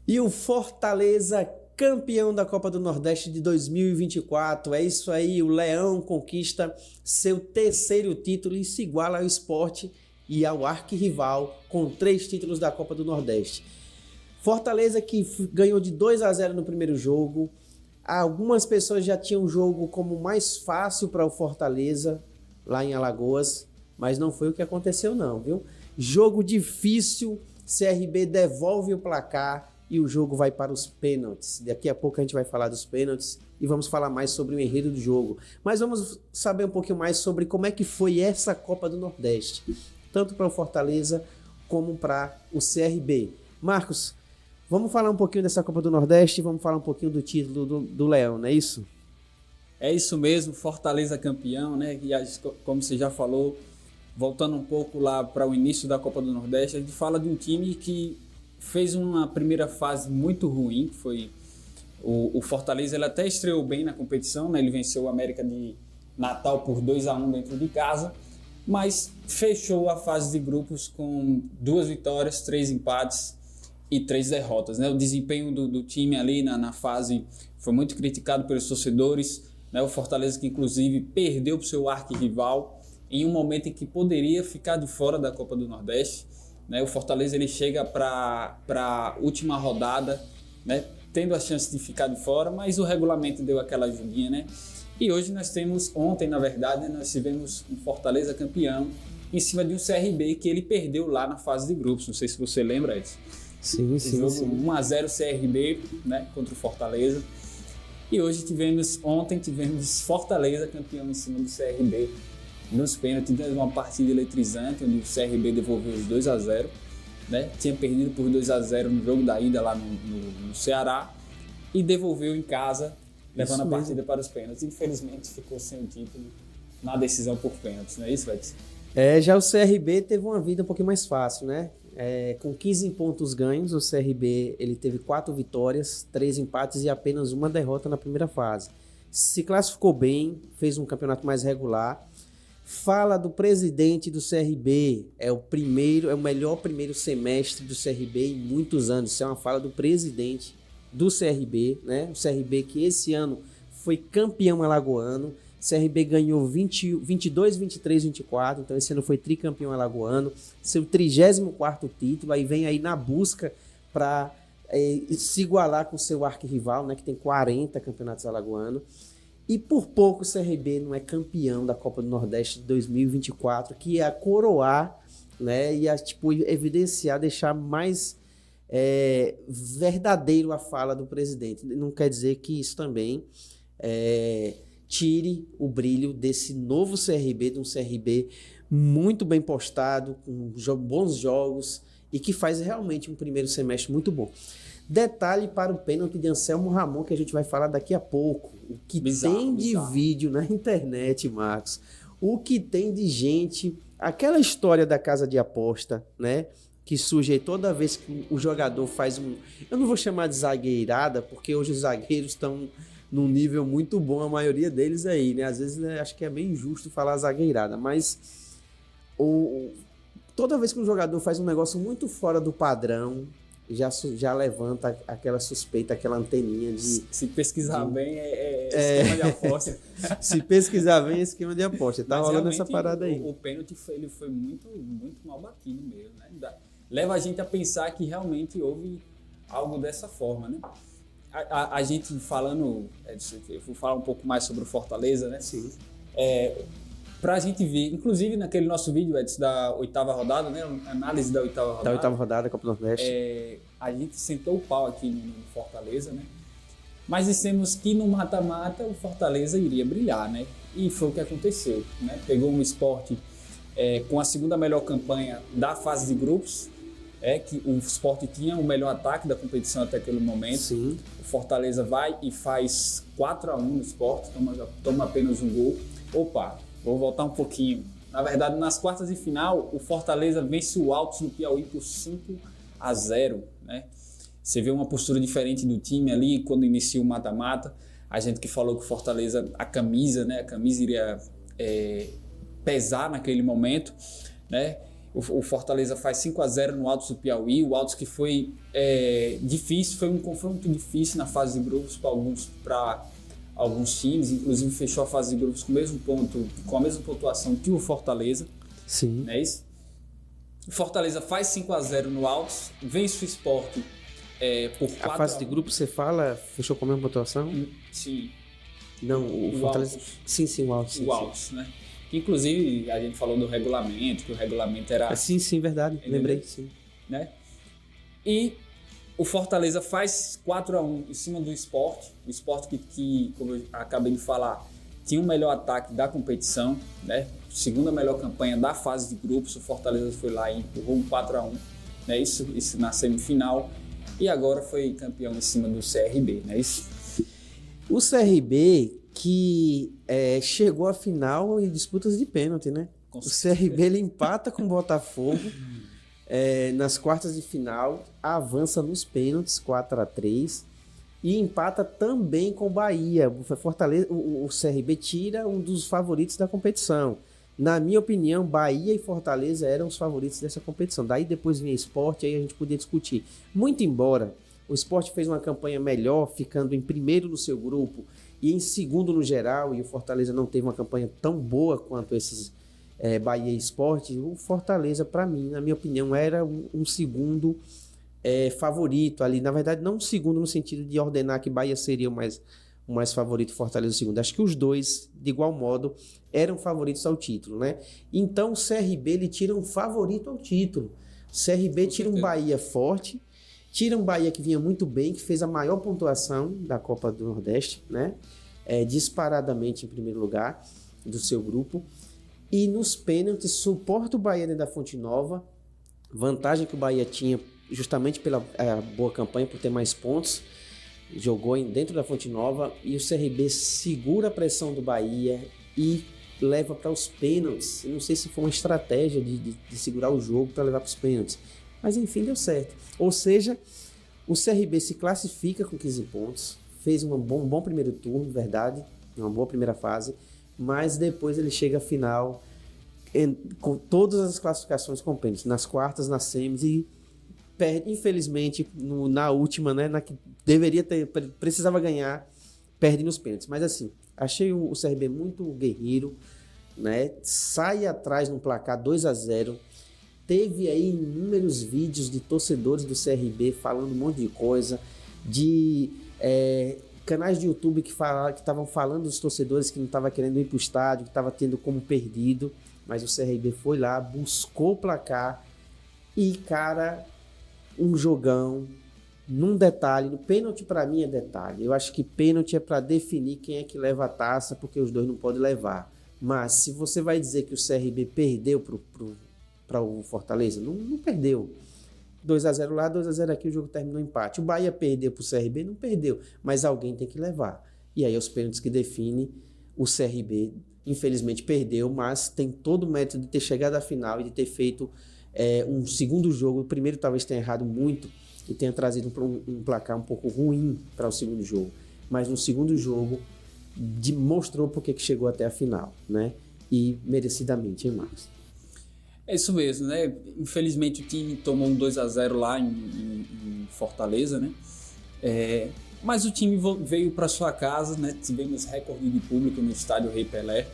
E o Fortaleza, campeão da Copa do Nordeste de 2024. É isso aí, o Leão conquista seu terceiro título e se iguala ao Sport e ao arquirrival com 3 títulos da Copa do Nordeste. Fortaleza que ganhou de 2-0 no primeiro jogo. Algumas pessoas já tinham o jogo como mais fácil para o Fortaleza lá em Alagoas, mas não foi o que aconteceu não, viu? Jogo difícil, CRB devolve o placar e o jogo vai para os pênaltis. Daqui a pouco a gente vai falar dos pênaltis e vamos falar mais sobre o enredo do jogo. Mas vamos saber um pouquinho mais sobre como é que foi essa Copa do Nordeste, tanto para o Fortaleza como para o CRB. Marcos, vamos falar um pouquinho dessa Copa do Nordeste e vamos falar um pouquinho do título do Leão, não é isso? É isso mesmo, Fortaleza campeão, né? E como você já falou, voltando um pouco lá para o início da Copa do Nordeste, a gente fala de um time que fez uma primeira fase muito ruim, que foi o Fortaleza. Ele até estreou bem na competição, né? Ele venceu o América de Natal por 2-1 dentro de casa, mas fechou a fase de grupos com 2 vitórias, 3 empates e 3 derrotas, né? O desempenho do time ali na fase foi muito criticado pelos torcedores, né? O Fortaleza que inclusive perdeu para o seu arquirrival em um momento em que poderia ficar de fora da Copa do Nordeste, né? O Fortaleza ele chega para a última rodada, né? Tendo a chance de ficar de fora, mas o regulamento deu aquela ajudinha, né? E hoje ontem na verdade, nós tivemos um Fortaleza campeão em cima de um CRB que ele perdeu lá na fase de grupos. Não sei se você lembra, Edson. Sim. 1-0 CRB, né, contra o Fortaleza. E hoje ontem tivemos Fortaleza campeão em cima do CRB nos pênaltis, uma partida eletrizante, onde o CRB devolveu os 2-0, né? Tinha perdido por 2-0 no jogo da ida lá no Ceará e devolveu em casa, levando a partida para os pênaltis. Infelizmente ficou sem o título na decisão por pênaltis, não é isso, Edson? Já o CRB teve uma vida um pouquinho mais fácil, né? Com 15 pontos ganhos, o CRB ele teve 4 vitórias, 3 empates e apenas uma derrota na primeira fase. Se classificou bem, fez um campeonato mais regular. Fala do presidente do CRB, é o melhor primeiro semestre do CRB em muitos anos. Isso é uma fala do presidente do CRB, né? O CRB que esse ano foi campeão alagoano. CRB ganhou 22, 23, 24, então esse ano foi tricampeão alagoano, seu 34º título, aí vem aí na busca para se igualar com o seu arquirrival, né, que tem 40 campeonatos alagoanos, e por pouco o CRB não é campeão da Copa do Nordeste de 2024, que é coroar, né, e evidenciar, deixar mais verdadeiro a fala do presidente. Não quer dizer que isso também tire o brilho desse novo CRB, de um CRB muito bem postado, com bons jogos e que faz realmente um primeiro semestre muito bom. Detalhe para o pênalti de Anselmo Ramon, que a gente vai falar daqui a pouco. O que tem de vídeo na internet, Marcos, o que tem de gente, aquela história da casa de aposta, né? Que surge aí toda vez que o jogador faz eu não vou chamar de zagueirada, porque hoje os zagueiros estão num nível muito bom, a maioria deles aí, né? Às vezes, né, acho que é meio injusto falar zagueirada, mas toda vez que um jogador faz um negócio muito fora do padrão, já levanta aquela suspeita, aquela anteninha de... Se pesquisar bem, esquema de aposta. Se pesquisar bem, é esquema de aposta. Tá rolando essa parada aí. O pênalti ele foi muito, muito mal batido mesmo, né? Leva a gente a pensar que realmente houve algo dessa forma, né? A gente falando, eu vou falar um pouco mais sobre o Fortaleza, né? Sim. Pra gente ver, inclusive naquele nosso vídeo, Edson, da 8ª rodada, né? Análise da 8ª rodada. Da 8ª rodada, Copa do Nordeste. A gente sentou o pau aqui no Fortaleza, né? Mas dissemos que no mata-mata o Fortaleza iria brilhar, né? E foi o que aconteceu, né? Pegou um Sport com a segunda melhor campanha da fase de grupos, que o Sport tinha o melhor ataque da competição até aquele momento. Sim. O Fortaleza vai e faz 4-1 no Sport, toma apenas um gol. Opa, vou voltar um pouquinho. Na verdade, nas quartas de final, o Fortaleza vence o Altos no Piauí por 5-0, né? Você vê uma postura diferente do time ali quando inicia o mata-mata. A gente que falou que o Fortaleza, a camisa iria pesar naquele momento, né? O Fortaleza faz 5-0 no Altos do Piauí, o Altos que foi difícil, foi um confronto difícil na fase de grupos para alguns times, inclusive fechou a fase de grupos com a mesma pontuação que o Fortaleza. Sim. Não é isso? O Fortaleza faz 5-0 no Altos, vence o Sport por 4-1. A fase de grupo, você fala, fechou com a mesma pontuação? Sim. Não, o Fortaleza... Altos. Sim, o Altos. O Altos, né? Inclusive, a gente falou do regulamento, que o regulamento era... Sim, verdade. Entendeu? Lembrei, sim. Né? E o Fortaleza faz 4-1 em cima do Sport. O Sport que, como eu acabei de falar, tinha o melhor ataque da competição, né? Segunda melhor campanha da fase de grupos. O Fortaleza foi lá e empurrou um 4-1, né? Isso na semifinal. E agora foi campeão em cima do CRB, né? O CRB que chegou à final em disputas de pênalti, né? O CRB ele empata com o Botafogo nas quartas de final, avança nos pênaltis 4-3 e empata também com o Bahia. Fortaleza, o CRB tira um dos favoritos da competição. Na minha opinião, Bahia e Fortaleza eram os favoritos dessa competição. Daí depois vinha Sport, aí a gente podia discutir. Muito embora o Sport fez uma campanha melhor, ficando em primeiro no seu grupo e em segundo no geral, e o Fortaleza não teve uma campanha tão boa quanto esses Bahia e Sport, o Fortaleza, para mim, na minha opinião, era um segundo favorito ali. Na verdade, não um segundo no sentido de ordenar que Bahia seria o mais favorito e Fortaleza o segundo. Acho que os dois, de igual modo, eram favoritos ao título, né? Então, o CRB, ele tira um favorito ao título. O CRB tira um Bahia forte, tira um Bahia que vinha muito bem, que fez a maior pontuação da Copa do Nordeste, né? Disparadamente em primeiro lugar do seu grupo. E nos pênaltis, suporta o Bahia dentro da Fonte Nova. Vantagem que o Bahia tinha justamente pela boa campanha, por ter mais pontos. Jogou dentro da Fonte Nova e o CRB segura a pressão do Bahia e leva para os pênaltis. Eu não sei se foi uma estratégia de segurar o jogo para levar para os pênaltis. Mas enfim, deu certo. Ou seja, o CRB se classifica com 15 pontos. Fez um bom primeiro turno, verdade. Uma boa primeira fase. Mas depois ele chega à final com todas as classificações com pênaltis. Nas quartas, nas semis e perde, infelizmente, na última, né? Na que precisava ganhar, perde nos pênaltis. Mas assim, achei o CRB muito guerreiro, né? Sai atrás no placar 2-0. Teve aí inúmeros vídeos de torcedores do CRB falando um monte de coisa, de canais de YouTube que estavam falando dos torcedores que não estavam querendo ir para o estádio, que estava tendo como perdido, mas o CRB foi lá, buscou o placar e, cara, um jogão, num detalhe, no pênalti para mim é detalhe, eu acho que pênalti é para definir quem é que leva a taça, porque os dois não podem levar, mas se você vai dizer que o CRB perdeu para o Fortaleza, não perdeu. 2-0 lá, 2-0 aqui, o jogo terminou empate. O Bahia perdeu para o CRB, não perdeu, mas alguém tem que levar. E aí os pênaltis que definem, o CRB infelizmente perdeu, mas tem todo o mérito de ter chegado à final e de ter feito um segundo jogo. O primeiro talvez tenha errado muito e tenha trazido um placar um pouco ruim para o segundo jogo, mas no segundo jogo mostrou porque que chegou até a final, né? E merecidamente, hein, Marcos? É isso mesmo, né? Infelizmente o time tomou um 2-0 lá em Fortaleza, né? Mas o time veio para sua casa, né? Tivemos recorde de público no estádio Rei Pelé,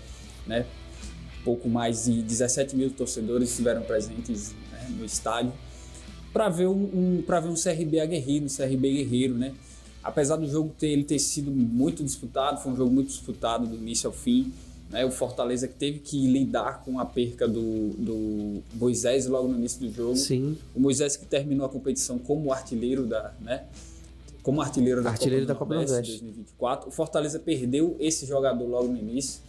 né? Pouco mais de 17 mil torcedores estiveram presentes, né, no estádio para ver um CRB aguerrido, um CRB guerreiro, né? Apesar do jogo ter sido muito disputado, foi um jogo muito disputado do início ao fim. O Fortaleza que teve que lidar com a perca do Moisés logo no início do jogo. Sim. O Moisés que terminou a competição como artilheiro da Copa do Nordeste 2024. O Fortaleza perdeu esse jogador logo no início,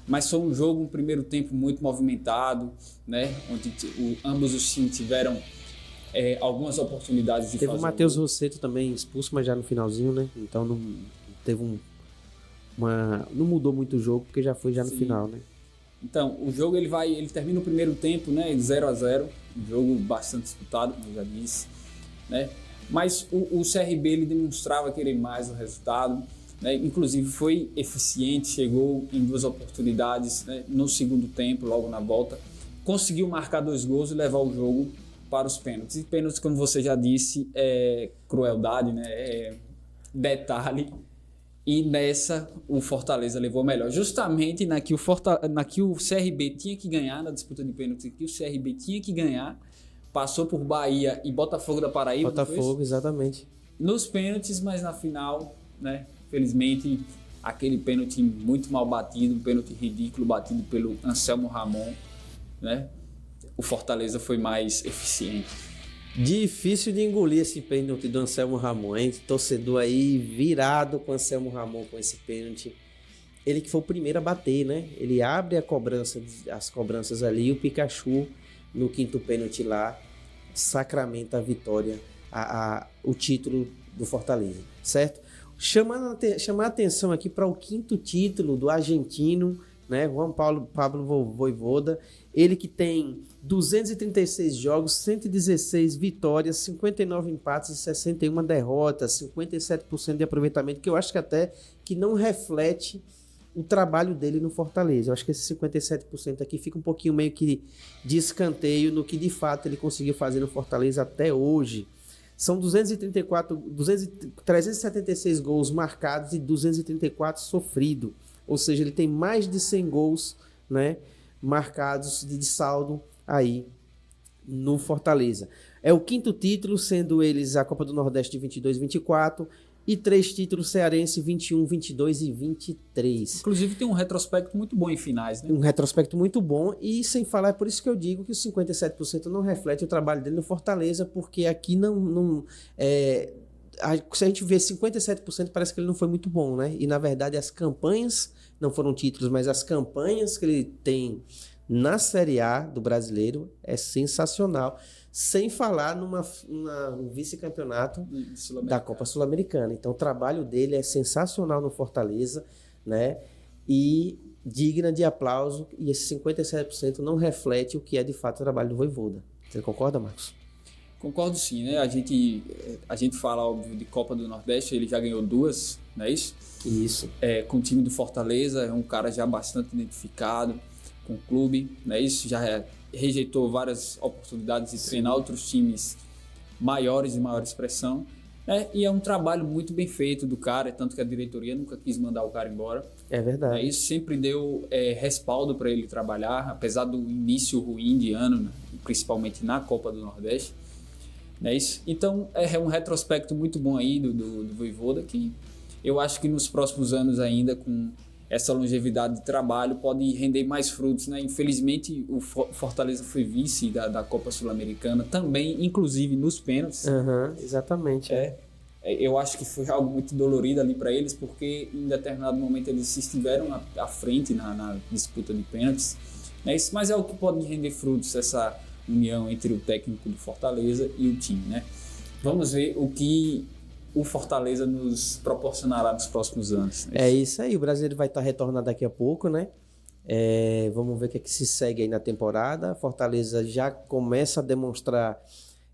mas foi um jogo, um primeiro tempo muito movimentado, né? Onde ambos os times tiveram algumas oportunidades de fazer. Teve o Matheus Rossetto também expulso, mas já no finalzinho, né? Então não teve não mudou muito o jogo, porque já foi no final, né? Então, o jogo ele termina o primeiro tempo, né, 0-0, um jogo bastante disputado, como eu já disse, né? Mas o CRB ele demonstrava querer mais o resultado, né? Inclusive foi eficiente, chegou em 2 oportunidades, né, no segundo tempo, logo na volta, conseguiu marcar 2 gols e levar o jogo para os pênaltis. E pênaltis, como você já disse, é crueldade, né? É detalhe. E nessa o Fortaleza levou melhor. Justamente na que o CRB tinha que ganhar, na disputa de pênaltis, que o CRB tinha que ganhar, passou por Bahia e Botafogo da Paraíba. Botafogo, exatamente. Nos pênaltis, mas na final, né? Felizmente, aquele pênalti muito mal batido, um pênalti ridículo batido pelo Anselmo Ramon, né? O Fortaleza foi mais eficiente. Difícil de engolir esse pênalti do Anselmo Ramon, hein? Torcedor aí virado com o Anselmo Ramon com esse pênalti. Ele que foi o primeiro a bater, né? Ele abre as cobranças ali e o Pikachu, no 5º pênalti lá, sacramenta a vitória, o título do Fortaleza, certo? Chamar a atenção aqui para o 5º título do argentino, né? Juan Pablo Vojvoda, ele que tem 236 jogos, 116 vitórias, 59 empates e 61 derrotas, 57% de aproveitamento, que eu acho que até que não reflete o trabalho dele no Fortaleza. Eu acho que esse 57% aqui fica um pouquinho meio que de escanteio no que de fato ele conseguiu fazer no Fortaleza até hoje. São 376 gols marcados e 234 sofridos. Ou seja, ele tem mais de 100 gols, né, marcados de saldo aí no Fortaleza. É o 5º título, sendo eles a Copa do Nordeste de 22 e 24 e 3 títulos cearense 21, 22 e 23. Inclusive tem um retrospecto muito bom em finais, né? Um retrospecto muito bom e sem falar, é por isso que eu digo que os 57% não reflete o trabalho dele no Fortaleza, porque aqui se a gente vê 57%, parece que ele não foi muito bom, né? E na verdade as campanhas, não foram títulos, mas as campanhas que ele tem na Série A do Brasileiro é sensacional. Sem falar no vice-campeonato da Copa Sul-Americana. Então o trabalho dele é sensacional no Fortaleza, né? E digna de aplauso. E esse 57% não reflete o que é de fato o trabalho do Vojvoda. Você concorda, Marcos? Concordo sim, né? A gente fala, óbvio, de Copa do Nordeste, ele já ganhou 2, não é isso? Isso. Com o time do Fortaleza, é um cara já bastante identificado com o clube, não é isso? Já rejeitou várias oportunidades de treinar outros times maiores e maior expressão, né? E é um trabalho muito bem feito do cara, tanto que a diretoria nunca quis mandar o cara embora. É verdade. Isso sempre deu respaldo para ele trabalhar, apesar do início ruim de ano, né? Principalmente na Copa do Nordeste. Não é isso? Então é um retrospecto muito bom aí do Vojvoda, que eu acho que nos próximos anos ainda, com essa longevidade de trabalho, pode render mais frutos, né? Infelizmente o Fortaleza foi vice da Copa Sul-Americana também, inclusive nos pênaltis. Exatamente. Eu acho que foi algo muito dolorido ali para eles, porque em determinado momento eles estiveram à frente na disputa de pênaltis, né? Mas é o que pode render frutos, essa união entre o técnico do Fortaleza e o time, né? Vamos ver o que o Fortaleza nos proporcionará nos próximos anos. É isso aí, o brasileiro vai estar retornando daqui a pouco, né? Vamos ver o que é que se segue aí na temporada. Fortaleza já começa a demonstrar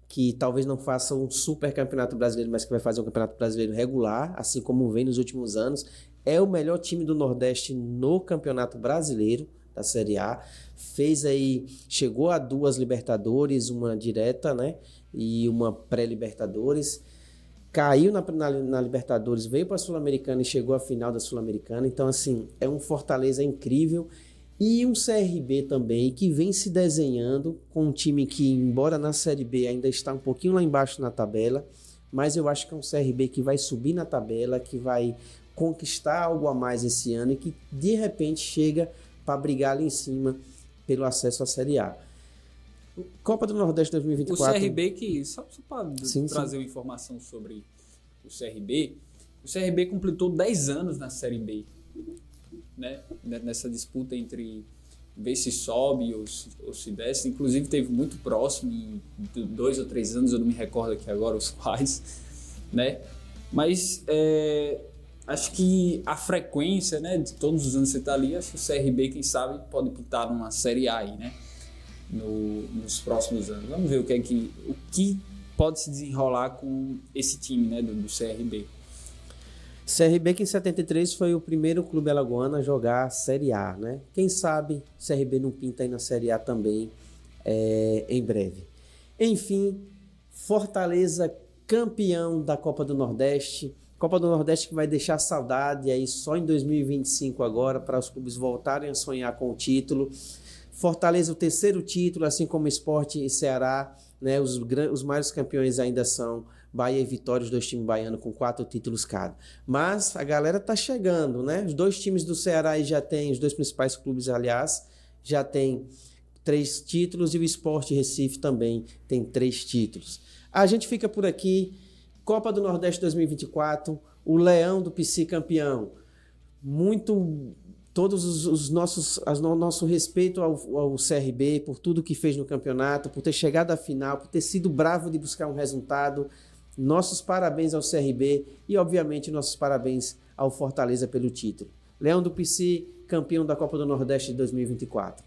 que talvez não faça um super campeonato brasileiro, mas que vai fazer um campeonato brasileiro regular, assim como vem nos últimos anos. É o melhor time do Nordeste no campeonato brasileiro da Série A. Chegou a 2 Libertadores, uma direta, né? E uma pré-Libertadores. Caiu na Libertadores, veio para a Sul-Americana e chegou à final da Sul-Americana. Então, assim, é um Fortaleza incrível. E um CRB também, que vem se desenhando com um time que, embora na Série B ainda está um pouquinho lá embaixo na tabela, mas eu acho que é um CRB que vai subir na tabela, que vai conquistar algo a mais esse ano e que, de repente, chega para brigar ali em cima pelo acesso à Série A. Copa do Nordeste 2024. O CRB, que só para trazer uma informação sobre o CRB completou 10 anos na Série B, né? Nessa disputa entre ver se sobe ou se desce. Inclusive teve muito próximo, em 2 ou 3 anos, eu não me recordo aqui agora os quais, né? Mas acho que a frequência, né, de todos os anos que você está ali, acho que o CRB, quem sabe, pode pintar numa Série A aí, né? Nos próximos anos. Vamos ver o que pode se desenrolar com esse time, né, do CRB. CRB que em 73 foi o primeiro clube alagoano a jogar a Série A, né? Quem sabe CRB não pinta aí na Série A também em breve. Enfim, Fortaleza campeão da Copa do Nordeste. Copa do Nordeste que vai deixar saudade aí só em 2025 agora, para os clubes voltarem a sonhar com o título. Fortaleza o terceiro título, assim como Sport e Ceará, né? Os maiores campeões ainda são Bahia e Vitória, os dois times baianos com 4 títulos cada. Mas a galera tá chegando, né? Os dois times do Ceará aí já tem, os dois principais clubes, aliás, já tem 3 títulos e o Sport Recife também tem 3 títulos. A gente fica por aqui. Copa do Nordeste 2024, o Leão do PC campeão. Nosso respeito ao CRB por tudo que fez no campeonato, por ter chegado à final, por ter sido bravo de buscar um resultado. Nossos parabéns ao CRB e, obviamente, nossos parabéns ao Fortaleza pelo título. Leão do PC, campeão da Copa do Nordeste de 2024.